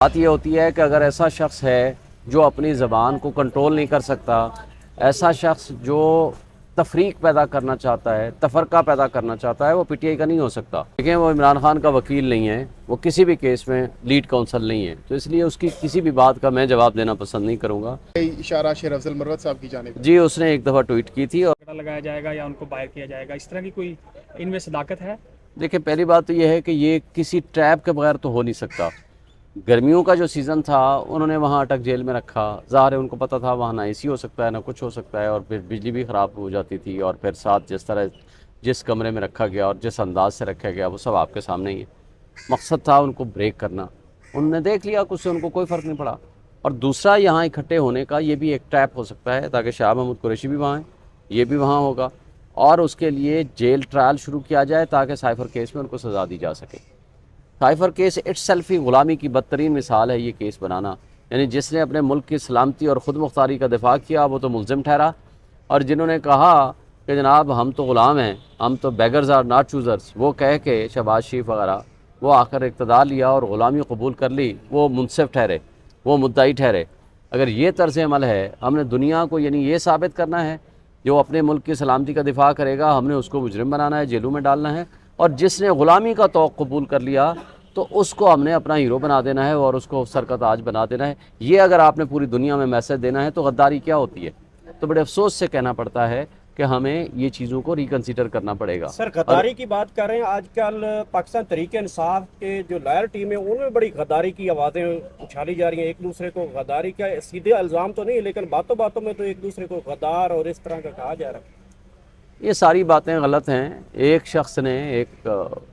بات یہ ہوتی ہے کہ اگر ایسا شخص ہے جو اپنی زبان کو کنٹرول نہیں کر سکتا، ایسا شخص جو تفریق پیدا کرنا چاہتا ہے، تفرقہ پیدا کرنا چاہتا ہے، وہ پی ٹی آئی کا نہیں ہو سکتا۔ دیکھیں، وہ عمران خان کا وکیل نہیں ہے، وہ کسی بھی کیس میں لیڈ کونسل نہیں ہے، تو اس لیے اس کی کسی بھی بات کا میں جواب دینا پسند نہیں کروں گا۔ اشارہ شیر افضل مروت صاحب کی جانب جی، اس نے ایک دفعہ ٹویٹ کی تھی اور لگایا جائے گا یا ان کو باہر کیا جائے گا، اس طرح کی کوئی ان میں صداقت ہے؟ دیکھیں، پہلی بات تو یہ ہے کہ یہ کسی ٹریپ کے بغیر تو ہو نہیں سکتا۔ گرمیوں کا جو سیزن تھا انہوں نے وہاں اٹک جیل میں رکھا، ظاہر ہے ان کو پتہ تھا وہاں نہ اے سی ہو سکتا ہے نہ کچھ ہو سکتا ہے، اور پھر بجلی بھی خراب ہو جاتی تھی، اور پھر ساتھ جس کمرے میں رکھا گیا اور جس انداز سے رکھا گیا وہ سب آپ کے سامنے ہی ہے۔ مقصد تھا ان کو بریک کرنا، انہوں نے دیکھ لیا، کچھ سے ان کو کوئی فرق نہیں پڑا۔ اور دوسرا، یہاں اکٹھے ہونے کا یہ بھی ایک ٹریپ ہو سکتا ہے تاکہ شاہ محمود قریشی بھی وہاں ہیں، یہ بھی وہاں ہوگا، اور اس کے لیے جیل ٹرائل شروع کیا جائے تاکہ سائفر کیس میں ان کو سزا دی جا سکے۔ سائفر کیس اٹ سیلف ہی غلامی کی بدترین مثال ہے، یہ کیس بنانا، یعنی جس نے اپنے ملک کی سلامتی اور خود مختاری کا دفاع کیا وہ تو ملزم ٹھہرا، اور جنہوں نے کہا کہ جناب ہم تو غلام ہیں، ہم تو بیگرز آر ناٹ چوزرز، وہ کہہ کے شہباز شریف وغیرہ وہ آخر اقتدار لیا اور غلامی قبول کر لی، وہ منصف ٹھہرے، وہ مدعی ٹھہرے۔ اگر یہ طرز عمل ہے، ہم نے دنیا کو یعنی یہ ثابت کرنا ہے جو اپنے ملک کی سلامتی کا دفاع کرے گا ہم نے اس کو مجرم بنانا ہے، جیلوں میں ڈالنا ہے، اور جس نے غلامی کا طوق قبول کر لیا تو اس کو ہم نے اپنا ہیرو بنا دینا ہے اور اس کو سر کا تاج بنا دینا ہے۔ یہ اگر آپ نے پوری دنیا میں میسج دینا ہے تو غداری کیا ہوتی ہے؟ تو بڑے افسوس سے کہنا پڑتا ہے کہ ہمیں یہ چیزوں کو ریکنسیڈر کرنا پڑے گا۔ سر، غداری کی بات کر رہے ہیں، آج کل پاکستان تحریک انصاف کے جو لائر ٹیم ہے ان میں بڑی غداری کی آوازیں اچھالی جا رہی ہیں، ایک دوسرے کو غداری کا سیدھے الزام تو نہیں لیکن باتوں باتوں میں تو ایک دوسرے کو غدار اور اس طرح کا کہا جا رہا ہے۔ یہ ساری باتیں غلط ہیں۔ ایک شخص نے، ایک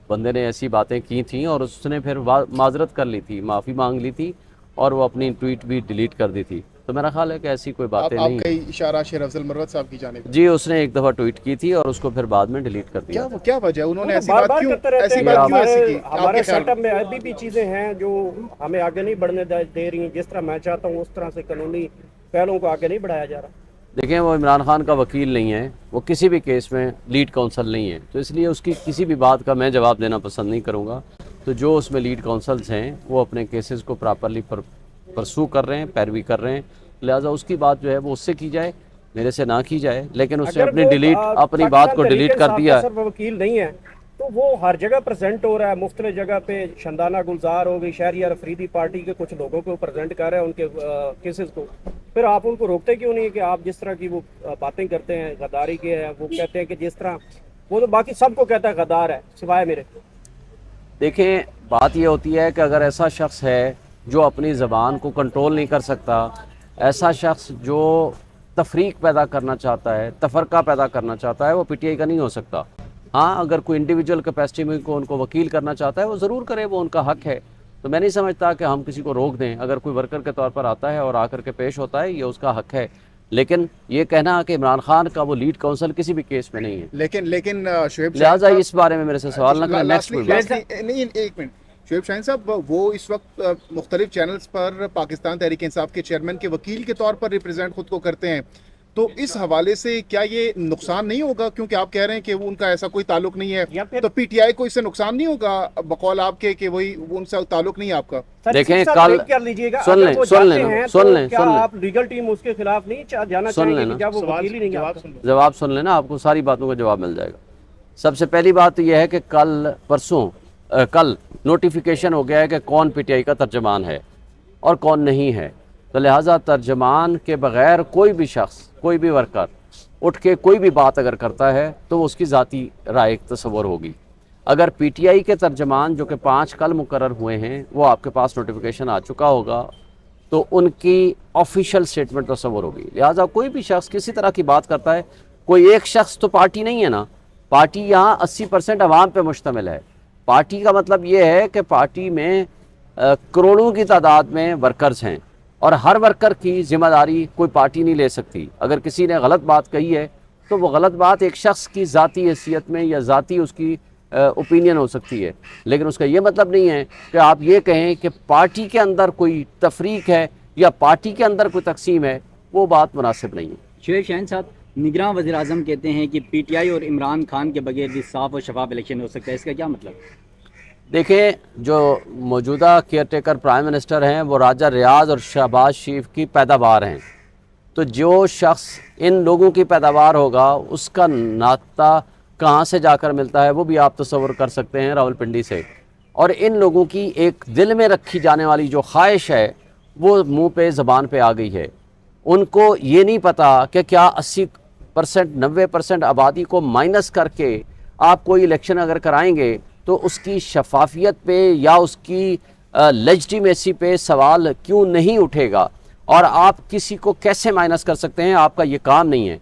بندے نے ایسی باتیں کی تھیں اور اس نے پھر معذرت کر لی تھی، معافی مانگ لی تھی، اور وہ اپنی ٹویٹ بھی ڈیلیٹ کر دی تھی، تو میرا خیال ہے کہ ایسی کوئی باتیں نہیں ہیں۔ اشارہ شیر افضل مروت صاحب کی جانب جی، اس نے ایک دفعہ ٹویٹ کی تھی اور اس کو پھر بعد میں ڈیلیٹ کر دیا۔ کیا وجہ ہے؟ انہوں نے ایسی بار بات بار کیوں کرتے رہتے ایسی ہیں، بات کیوں ایسی کی؟ ہمارے سیٹ اپ میں ابھی بھی چیزیں ہیں جو ہمیں آگے نہیں بڑھنے دے رہی ہیں، جس طرح میں چاہتا ہوں اس طرح سے قانونی پہلوؤں کو آگے نہیں بڑھایا جا رہا۔ دیکھیں، وہ عمران خان کا وکیل نہیں ہے، وہ کسی بھی کیس میں لیڈ کونسل نہیں ہے، تو اس لیے اس کی کسی بھی بات کا میں جواب دینا پسند نہیں کروں گا۔ تو جو اس میں لیڈ کونسلز ہیں وہ اپنے کیسز کو پراپرلی پرسو کر رہے ہیں، پیروی کر رہے ہیں، لہٰذا اس کی بات جو ہے وہ اس سے کی جائے، میرے سے نہ کی جائے۔ لیکن اس نے اپنی بات کو ڈیلیٹ کر دیا ہے۔ وہ وکیل نہیں ہے تو وہ ہر جگہ پریزنٹ ہو رہا ہے، مختلف جگہ پہ شندانہ گلزار ہو گئی، شہریار افریدی پارٹی کے کچھ لوگوں کو پریزنٹ کر رہے ہیں ان کے کیسز کو، پھر آپ ان کو روکتے کیوں نہیں کہ آپ جس طرح کی وہ باتیں کرتے ہیں غداری کے ہیں، وہ کہتے ہیں کہ جس طرح وہ تو باقی سب کو کہتا ہے غدار ہے سوائے میرے۔ دیکھیں، بات یہ ہوتی ہے کہ اگر ایسا شخص ہے جو اپنی زبان کو کنٹرول نہیں کر سکتا، ایسا شخص جو تفریق پیدا کرنا چاہتا ہے، تفرقہ پیدا کرنا چاہتا ہے، وہ پی ٹی آئی کا نہیں ہو سکتا۔ ہاں، اگر کوئی انڈیویجول کیپیسٹی میں ان کو وکیل کرنا چاہتا ہے وہ ضرور کرے، وہ ان کا حق ہے۔ تو میں نہیں سمجھتا کہ ہم کسی کو روک دیں، اگر کوئی ورکر کے طور پر آتا ہے اور آ کر کے پیش ہوتا ہے یہ اس کا حق ہے، لیکن یہ کہنا کہ عمران خان کا وہ لیڈ کونسل کسی بھی کیس میں نہیں ہے، لیکن شعیب لہٰذا اس بارے میں میرے سے سوال نہ کریں۔ نیکسٹ کوئی بات۔ نہیں، ایک منٹ، شعیب شاہین صاحب، وہ اس وقت مختلف چینلز پر پاکستان تحریک انصاف کے چیئرمین کے وکیل کے طور پر ریپرزینٹ خود کو کرتے ہیں، تو اس حوالے سے کیا یہ نقصان نہیں ہوگا؟ کیونکہ آپ کہہ رہے ہیں کہ ان کا ایسا کوئی تعلق نہیں ہے، تو پی ٹی آئی کو اس سے نقصان نہیں ہوگا بقول آپ کے کہ وہی ان سے تعلق نہیں ہے آپ کا؟ دیکھیں، کل سن لیں آپ لیگل ٹیم اس کے خلاف نہیں جانا چاہیں گے کہ جب وہ وکیل ہی نہیں ہے؟ جواب سن لینا، آپ کو ساری باتوں کا جواب مل جائے گا۔ سب سے پہلی بات تو یہ ہے کہ کل نوٹیفیکیشن ہو گیا ہے کہ کون پی ٹی آئی کا ترجمان ہے اور کون نہیں ہے، تو لہٰذا ترجمان کے بغیر کوئی بھی شخص، کوئی بھی ورکر اٹھ کے کوئی بھی بات اگر کرتا ہے تو وہ اس کی ذاتی رائے تصور ہوگی۔ اگر پی ٹی آئی کے ترجمان جو کہ 5 کل مقرر ہوئے ہیں وہ آپ کے پاس نوٹیفیکیشن آ چکا ہوگا تو ان کی آفیشیل سٹیٹمنٹ تصور ہوگی، لہٰذا کوئی بھی شخص کسی طرح کی بات کرتا ہے، کوئی ایک شخص تو پارٹی نہیں ہے نا، پارٹی یہاں 80% عوام پہ مشتمل ہے۔ پارٹی کا مطلب یہ ہے کہ پارٹی میں کروڑوں کی تعداد میں ورکرز ہیں، اور ہر ورکر کی ذمہ داری کوئی پارٹی نہیں لے سکتی۔ اگر کسی نے غلط بات کہی ہے تو وہ غلط بات ایک شخص کی ذاتی حیثیت میں یا ذاتی اس کی اوپینین ہو سکتی ہے، لیکن اس کا یہ مطلب نہیں ہے کہ آپ یہ کہیں کہ پارٹی کے اندر کوئی تفریق ہے یا پارٹی کے اندر کوئی تقسیم ہے، وہ بات مناسب نہیں ہے۔ شعیب شاہین صاحب، نگراں وزیر اعظم کہتے ہیں کہ پی ٹی آئی اور عمران خان کے بغیر بھی صاف اور شفاف الیکشن ہو سکتا ہے، اس کا کیا مطلب؟ دیکھیں جو موجودہ کیئر ٹیکر پرائم منسٹر ہیں وہ راجہ ریاض اور شہباز شریف کی پیداوار ہیں، تو جو شخص ان لوگوں کی پیداوار ہوگا اس کا ناطہ کہاں سے جا کر ملتا ہے وہ بھی آپ تصور کر سکتے ہیں، راولپنڈی سے۔ اور ان لوگوں کی ایک دل میں رکھی جانے والی جو خواہش ہے وہ منہ پہ زبان پہ آ گئی ہے۔ ان کو یہ نہیں پتا کہ کیا 80% 90% آبادی کو مائنس کر کے آپ کوئی الیکشن اگر کرائیں گے تو اس کی شفافیت پہ یا اس کی لیجٹیمیسی پہ سوال کیوں نہیں اٹھے گا، اور آپ کسی کو کیسے مائنس کر سکتے ہیں، آپ کا یہ کام نہیں ہے۔